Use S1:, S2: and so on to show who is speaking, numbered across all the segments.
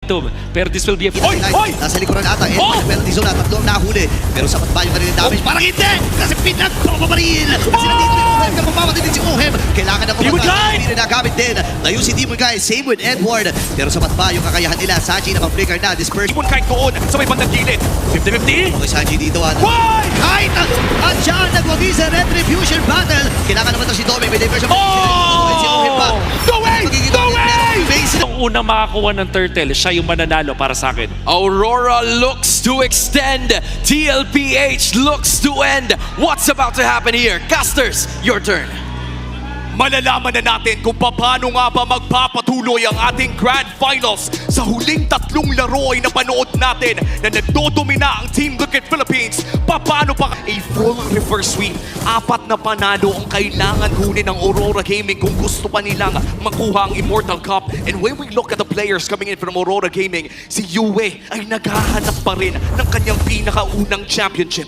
S1: momentum. Pero this will be a...
S2: Oy! Nasa likuran ata. Penalty zone na, tatlong nahuli. Pero sapat ba yung kanilang damage? Parang hindi! Kasi pinagpapabaril! Kasi nandito yung Ohem na mapamatid din si Ohem. Kailangan na
S1: Demon Guy!
S2: Hindi na nagamit din. Layo si Demon Guy. Same with Edward. Pero sapat ba yung kakayahan nila? Sanji na ma-flicker na. Disperse.
S1: Demon Guy doon sa may bandang gilid. 50-50.
S2: Okay, Sanji dito.
S1: Why?
S2: Kahit at siya nagwagi sa Retribution Battle. Kailangan naman to si Tommy. May diversion. Si Ohem pa.
S1: Go away! Go away!
S2: Base
S1: Ang unang makakuha ng turtle, siya yung mananalo para sa akin.
S3: Aurora looks to extend. TLPH looks to end. What's about to happen here? Casters, your turn.
S4: Malalaman na natin kung paano nga ba magpapatuloy ang ating Grand Finals. Sa huling tatlong laro ay napanood natin na nagdodomina ang Team Liquid Philippines. Paano pa a full reverse sweep? 4 na panalo ang kailangan kunin ng Aurora Gaming kung gusto pa nilang makuha ang Immortal Cup. And when we look at the players coming in from Aurora Gaming, si Yue ay naghahanap pa rin ng kanyang pinakaunang championship.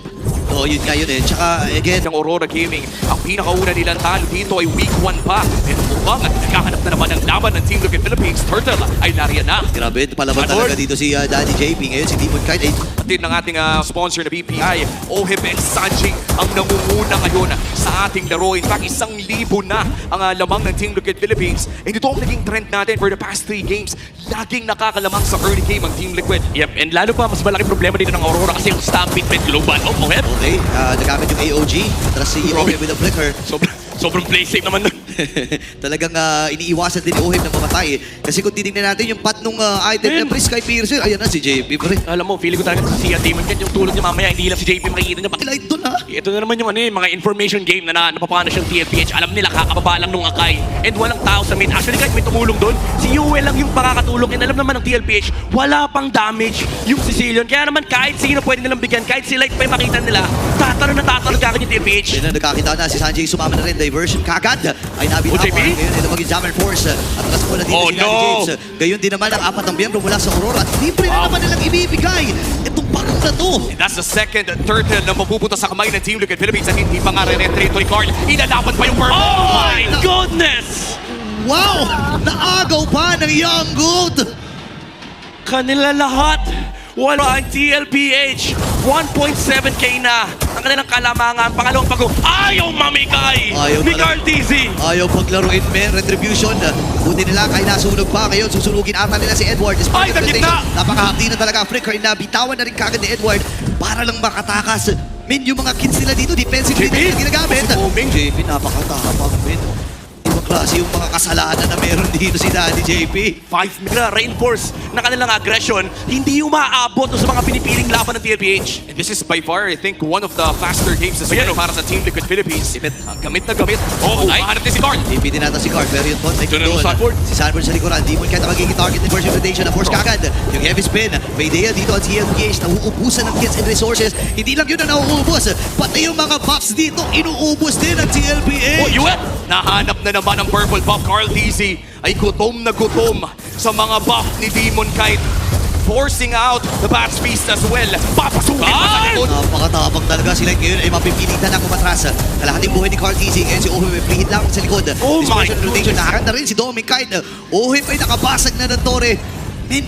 S2: Oh, yun nga yun eh. Tsaka, again,
S4: Ng Aurora Gaming, ang pinakauna nilang talo dito ay Week 1 pa. Pero mukhang naghahanap na naman ng laban ng Team Liquid Philippines. Turtle ay nariyan na.
S2: grabe, palaban talaga dito si Daddy JP. Ngayon si Demon Kite.
S4: Din ng ating sponsor na BPI, Oheb and Sanji ang nangunguna ngayon sa ating laro. In fact, 1,000 na ang lamang ng Team Liquid Philippines. And ito ang naging trend natin for the past 3 games. Laging nakakalamang sa early game ang Team Liquid.
S1: Yep, and lalo pa, mas malaki problema dito ng Aurora kasi yung Stampede with Global. Oheb.
S2: Okay, nagamit yung AOG. Atras si Oheb with a flicker.
S1: Sobrang play safe naman nun.
S2: Talagang iniiwasan din ni Oheb na mamatay. Kasi kung titignan natin yung pat nung item na Priest kay Pierce, ayan na si JP.
S1: Alam mo, feeling ko talaga si Demon Cat yung tulog niya mamaya, hindi lang si JP makikita niya.
S2: Light doon ha.
S1: Ito na naman yung mga information game na napapana siyang TLPH. Alam nila, kakababa lang nung Akai. And walang tao sa mid. Actually, kahit may tumulong doon, si Yue lang yung pakakatulong. And alam naman ng TLPH, wala pang damage yung Sicilian. Kaya naman kahit sino pwede nilang bigyan, kahit si Light pa yung makita nila, tatalo kagad yung TLPH.
S2: Yan na, nakakita na si Sanjay sumama na rin. Diversion kagad. Ay nabitawan.
S1: JP?
S2: Ngayon, ito maging Jammer Force. At alas po na dito si Daddy James. Gayon din naman ang 4 ng miyembro mula sa Aurora. At libre na naman nilang ibibigay. Itong pakot na to.
S4: That's the second turtle na mapupunta sa kamay ng Team Liquid Philippines at hindi pa nga re-retrito ni Carl. Inalaban pa yung purple.
S1: Oh my goodness!
S2: Wow! Naagaw pa ng Young Goat.
S1: Kanila lahat. Wala ang TLPH. 1.7k na ang kanilang kalamangan. Pangalawang pag- Ayaw mamigay!
S2: Ayaw
S1: Ni
S2: talaga.
S1: Carl TZ.
S2: Ayaw paglaruin, men. Retribution. Buti nila kay nasunog pa. Ngayon, susunugin ata nila si Edward.
S1: Ay, nagit na!
S2: Napakahapdi na talaga ang flicker na bitawan na rin kagad ni Edward para lang makatakas. Men, yung mga kids nila dito, defensive
S1: JP?
S2: din na ginagamit.
S1: Booming.
S2: JP, napakatapang, men. Ibang klase yung mga kasalanan na meron dito si Daddy JP.
S1: 5 na reinforce na kanilang aggression. Hindi umaabot sa mga pinipiling laban ng TLPH.
S4: And this is by far, I think, one of the faster games as well para sa Team Liquid Philippines. Gamit na gamit. Oh, mahanap din si Carl.
S2: JP din natin si Card, pero yung bot,
S1: Ito na yung Sanford.
S2: Si Sanford sa likuran, Demon Cat ang magiging target ni First Invitation na force kagad. Yung heavy spin, may idea dito at TLPH na uubusan ng kits and resources. Hindi lang yun na nauubos, pati yung mga buffs dito, inuubos din ng TLPH.
S4: Oh, Yue! Nahanap na naman ang purple buff. Carl TZ ay gutom na gutom sa mga buff ni Demon Kite. Forcing out the Bats Beast as well. Papasukin pa sa likod.
S2: Napakatapang talaga sila ngayon ay mapipilitan na kumatras. Kalahating buhay ni Carl Teasing. Ngayon si Ohim ay free hit lang sa likod.
S1: Oh my
S2: Dispersion rotation. Naharap na rin si Dominic Kite. Ohim ay nakabasag na ng Torre. Men,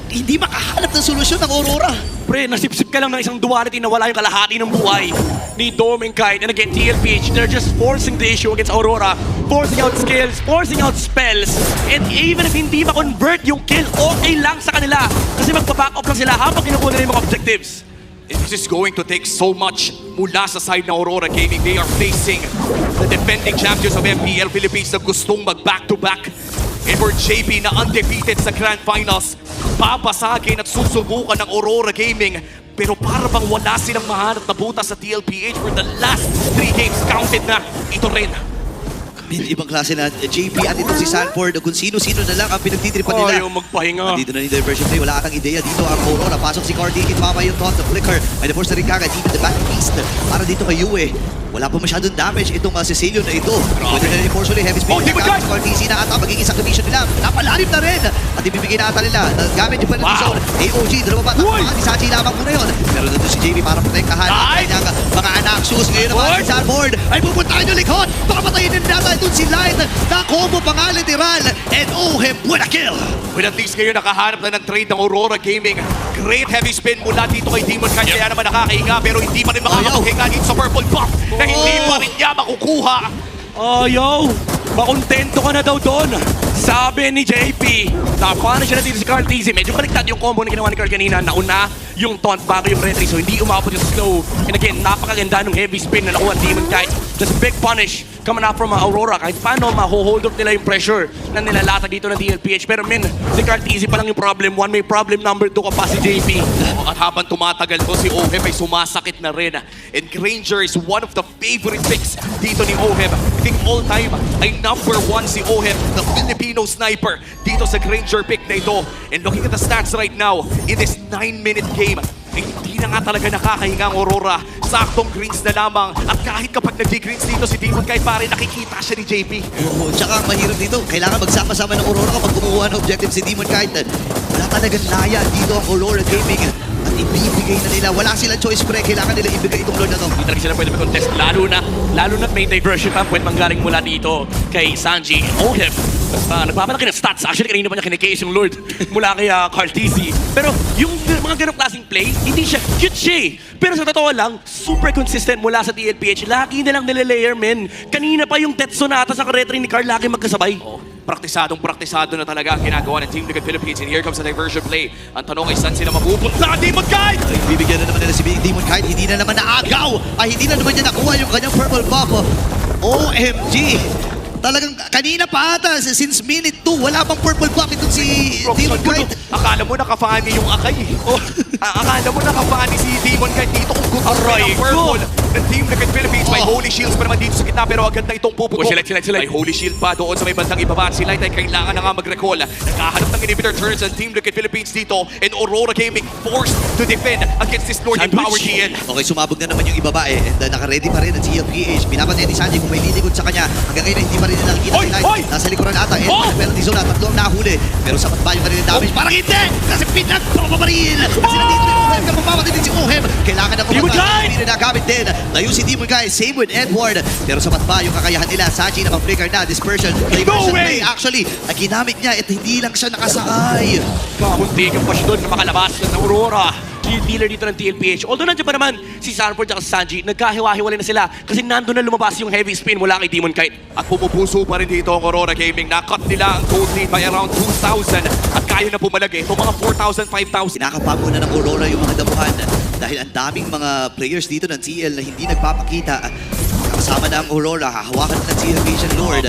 S2: hindi makahanap ng solusyon ng Aurora.
S1: Pre, nasipsip ka lang ng isang duality na wala yung kalahati ng buhay ni Dom and Kite. And again, TLPH, they're just forcing the issue against Aurora. Forcing out skills, forcing out spells. And even if hindi ma-convert yung kill, okay lang sa kanila. Kasi magpa-back up lang sila habang kinukuha nila yung mga objectives.
S4: This is going to take so much mula sa side ng Aurora Gaming. They are facing the defending champions of MPL Philippines na gustong mag-back-to-back. And for JP na undefeated sa Grand Finals, papasagin at susubukan ng Aurora Gaming. Pero para bang wala silang mahanap na butas sa TLPH for the last 3 games. Counted na. Ito rin.
S2: Ibang klase na JP at ito si Sanford. Kung sino-sino na lang ang pinagtitripan nila.
S1: Ayaw magpahinga.
S2: Dito na ni diversion play. Wala atang ideya dito ang Aurora. Pasok si Cardi. Kitmama yung taunt, the flicker. May na-force na rin kagad. Even the back beast. Para dito kay Yue. Wala pa masyadong damage itong Cecilio na ito. Pwede na rin force ulit. Heavy speed.
S4: Demon Guy!
S2: Si Cardi na ata magiging sakripisyon nila. Napalalim na rin. At ibibigay na ata nila. Gamit yung penalty zone. AOG. Dalawa pa. Tapos si Sachi lamang muna yun. Pero nandun si JP para protektahan. Ang kanyang mga anak. Shoes ngayon naman si Sanford. Ay pupuntahan yung likod. Baka patayin din natin. nandun si Light, na-combo pa nga literal, and Oheb with a kill.
S4: With at least ngayon nakahanap na ng trade ng Aurora Gaming. Great heavy spin mula dito kay Demon Knight. Kaya naman nakakahinga pero hindi pa rin makakapaghinga dito sa purple buff na hindi pa rin niya makukuha.
S1: Yo! Makontento ka na daw doon. Sabi ni JP, napanish na dito si Carl TZ. Medyo baliktad yung combo na ginawa ni Carl kanina. Nauna yung taunt bago yung retry. So hindi umabot yung slow. And again, napakaganda ng heavy spin na nakuha ng Demon Knight. Just big punish coming up from Aurora. Kahit paano, maho-hold up nila yung pressure na nilalata dito ng DLPH. Pero men, si Carl TZ pa lang yung problem 1. May problem number 2 ka pa si JP.
S4: At habang tumatagal to, si Oheb ay sumasakit na rin. And Granger is one of the favorite picks dito ni Oheb. I think all time ay number 1 si Oheb, the Filipino sniper dito sa Granger pick na ito. And looking at the stats right now, in this 9-minute game, ay hindi na nga talaga nakakahinga ang Aurora. Saktong greens na lamang. At kahit kapag nag-greens dito si Demon kahit pare nakikita siya ni JP.
S2: Oo, tsaka ang mahirap dito, kailangan magsama-sama ng Aurora kapag kumuha ng objective si Demon Knight. Wala talagang laya dito ang Aurora Gaming. At ibibigay na nila. Wala silang choice pre. Kailangan nila ibigay itong lord na to.
S1: Hindi talaga sila pwede mag-contest. Lalo na may diversion pa. Pwede manggaling mula dito kay Sanji. Oheb. Basta nagpapalaki ng stats. Actually, kanina pa niya kinikase yung Lord mula kay Carl TZ. Pero yung mga ganong klaseng play, hindi siya cute siya eh. Pero sa totoo lang, super consistent mula sa TLPH. Lagi na lang nilalayer, men. Kanina pa yung Death Sonata sa retry ni Carl lagi magkasabay.
S4: Praktisado na talaga ang ginagawa ng Team Liquid Philippines. And here comes the diversion play. Ang tanong ay saan sila mapupunta? Demon Knight!
S2: Ay, bibigyan na naman nila si Demon Knight. Hindi na naman naagaw. Ay, hindi na naman niya nakuha yung kanyang purple buff. OMG! Talagang kanina pa ata, since minute 2, wala bang purple buff itong si Demon Knight.
S4: Akala mo nakafani yung akay. Oh, akala mo nakafani si Demon Knight dito kung gusto
S1: Aray
S4: ng purple ng Team Liquid Philippines. May Holy Shields pa naman dito sa gitna pero agad na itong puputok.
S1: Oh, select.
S4: May Holy Shield pa doon sa may bandang ibaba. Si Light ay kailangan na nga mag-recall. Naghahanap ng inhibitor turns ang Team Liquid Philippines dito and Aurora Gaming forced to defend against this Lord in Power GN.
S2: Okay, sumabog na naman yung ibaba eh. And naka-ready pa rin ang TLPH. Pinapatay ni Sanji kung may lilikod sa kanya. Hanggang ngayon hindi pa rin nila nakikita si Light. Nasa likuran ata. And penalty zone na tatlo ang nahuli. Pero sapat ba yung kanila damage? Parang hindi! Kasi pinagtropa pa rin! Kasi nandito rin Oheb. Kapag mamatay din si Oheb. Kailangan na kumatay. Hindi na nagamit din. Layo si Demon Guy. Same with Edward. Pero sapat ba yung kakayahan nila? Sanji na pang-flicker na. Dispersion. Diversion play. Actually, ang ginamit niya at hindi lang siya nakasakay.
S1: Kamuntikan pa siya doon na makalabas ng Aurora. Yung dealer dito ng TLPH. Although nandiyan pa naman si Sanford at Sanji, nagkahiwa-hiwalay na sila kasi nandun na lumabas yung heavy spin mula kay Demon Knight.
S4: At pumupuso pa rin dito ang Aurora Gaming. Nakat nila ang gold lead by around 2,000 at kaya na pumalagi. Itong mga 4,000, 5,000.
S2: Sinakapago na ng Aurora yung mga damuhan dahil ang daming mga players dito ng TL na hindi nagpapakita. Kasama na ang Aurora, hahawakan na ng TLPH ang Lord.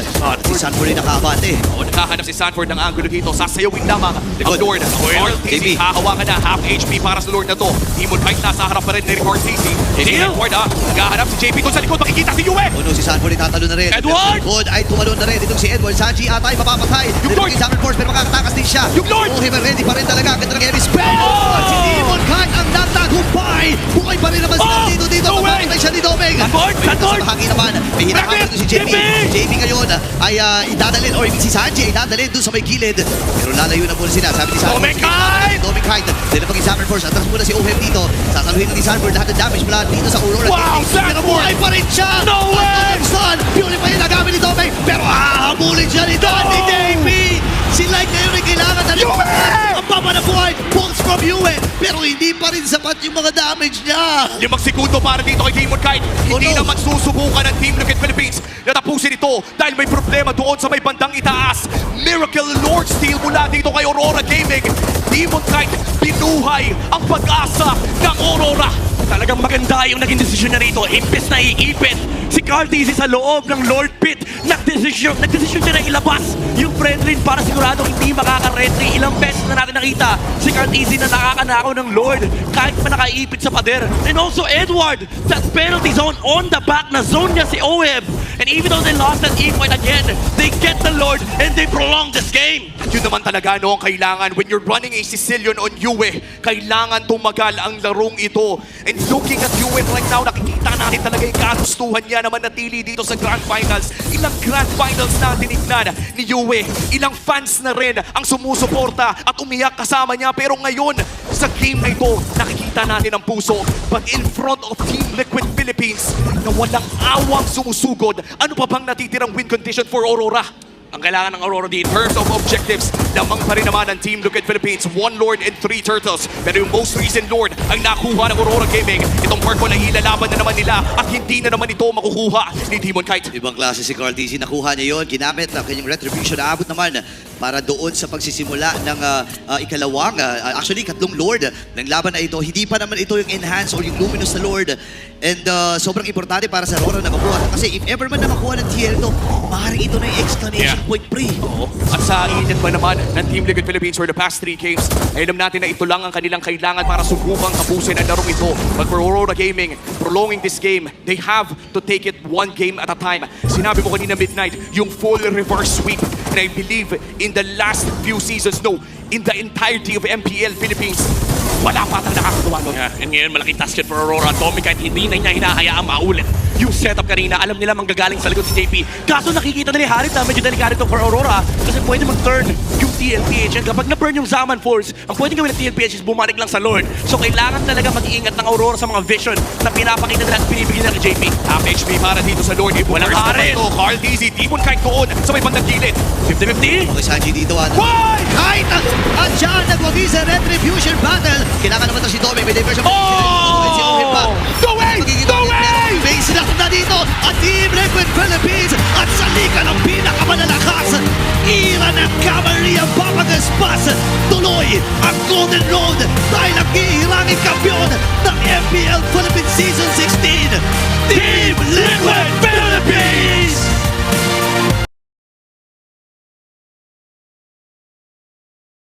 S2: Si Sanford rin nakaabate.
S4: O, nakahanap si Sanford ng angulo dito. Sasayawin lamang ang Lord. RTC, hahawakan na half HP para sa Lord na to. Demon Knight nasa harap pa rin ni RTC. Edward naghahanap si JP doon sa likod. Makikita si Yue!
S2: O no, si Sanford ay tatalo na rin.
S1: Edward!
S2: Good ay tumalon na rin. Itong si Edward. Sanji ata ay mapapatay.
S4: Lord!
S2: Yung Summer Force pero makakatakas din siya.
S4: Yung Lord!
S2: Oh, ready pa rin talaga. Ganda ng heavy spell. At si Demon Knight ang natagumpay. Buhay pa rin naman sila dito.
S4: No way!
S2: Mapapatay siya ni Domeng.
S1: Sanford!
S2: Sa bahagi naman. May hinakapan doon si JP. Si JP ngayon ay idadalhin or si Sanji ay idadalhin doon sa may gilid. Pero lalayo na muna sila. Sabi ni Sanford.
S4: Domeng Knight!
S2: Domeng Knight. Dahil na pag-Summer Force. Atras muna si Oheb dito. Sasaluhin ni Sanford lahat ng damage mula dito sa Aurora.
S4: Wow,
S2: Pero buhay pa rin siya!
S4: No way!
S2: Son, purify yung nagamit ni Domeng. Pero hahabulin siya ni Don ni JP! Si Light ngayon ay kailangan na rin. Ang papa na buhay! Pulse from Yue! Pero hindi pa rin sapat yung mga damage niya!
S4: 5 segundo para dito kay Demon Knight. Hindi
S2: no.
S4: naman susubukan ng Team Liquid Philippines na tapusin ito dahil may problema doon sa may bandang itaas. Miracle Lord Steal mula dito kay Aurora Gaming. Demon Knight binuhay ang pag-asa ng Aurora.
S1: Talagang maganda yung naging desisyon niya rito. Impes na iipit si Carl TZ sa loob ng Lord Pit. Nagdesisyon siya na ilabas yung friend lane para sigurado hindi makaka-retry. Ilang beses na natin nakita si Carl TZ na nakakanakaw ng Lord kahit pa nakaipit sa pader. And also Edward, that penalty zone on the back na zone niya si Oheb. And even though they lost that E-point again, they get the Lord and they prolong this game.
S4: At yun naman talaga no ang kailangan when you're running a Sicilian on Yue. Kailangan tumagal ang larong ito. And looking at Yue right now, nakikita natin talaga yung kagustuhan niya na manatili dito sa Grand Finals. Ilang Grand Finals na tinignan ni Yue. Ilang fans na rin ang sumusuporta at umiyak kasama niya. Pero ngayon, sa game na ito, nakikita Nakita natin ang puso, but in front of Team Liquid Philippines, na walang awang sumusugod, ano pa bang natitirang win condition for Aurora?
S1: Ang kailangan ng Aurora dito.
S4: In terms of objectives, lamang pa rin naman ang Team Liquid Philippines, 1 Lord and 3 Turtles. Pero yung most recent Lord ang nakuha ng Aurora Gaming. Itong purple ay ilalaban na naman nila at hindi na naman ito makukuha ni Demon Kite.
S2: Ibang klase si Carl TZ, nakuha niya yun, ginamit ang kanyang retribution, naabot naman para doon sa pagsisimula ng ikalawang, actually katlong Lord ng laban na ito. Hindi pa naman ito yung enhance or yung luminous na Lord. And sobrang importante para sa Aurora na makuha. Kasi if ever man na makuha ng TL ito, maaaring ito na yung exclamation point pre.
S4: Oo. At sa init pa naman ng Team Liquid Philippines for the past 3 games, ay alam natin na ito lang ang kanilang kailangan para subukang tapusin ang larong ito. But for Aurora Gaming, prolonging this game, they have to take it 1 game at a time. Sinabi mo kanina Midnight, yung full reverse sweep. And I believe in the last few seasons, no, in the entirety of MPL Philippines, wala pa tayong nakakagawa nun.
S1: Yeah, and ngayon malaking task yun for Aurora. Tommy kahit hindi na niya hinahayaang maulit. Yung setup kanina, alam nila manggagaling sa likod si JP. Kaso nakikita nila ni Harit na medyo delikado ito for Aurora kasi pwede mag-turn yung TLPH. And kapag na-burn yung Zaman Force, ang pwede gawin ng TLPH is bumalik lang sa Lord. So kailangan talaga mag-iingat ng Aurora sa mga vision na pinapakita nila at binibigyan nila kay JP.
S4: Half HP para dito sa Lord.
S1: Walang Harit.
S4: Carl TZ, Demon Kite doon sa may bandang gilid.
S1: 50-50.
S2: Okay, Sanji dito.
S4: Why?
S2: Kahit at siya nagwagi sa retribution battle, kailangan naman ito si Tommy. May diversion.
S4: Oh! Go away! Go away!
S2: May sinakot na dito at Team Liquid Philippines at sa liga ng pinakamalalakas. Ira ng Cavalry ang papagaspas. Tuloy ang Golden Road dahil ang ihilangin kampiyon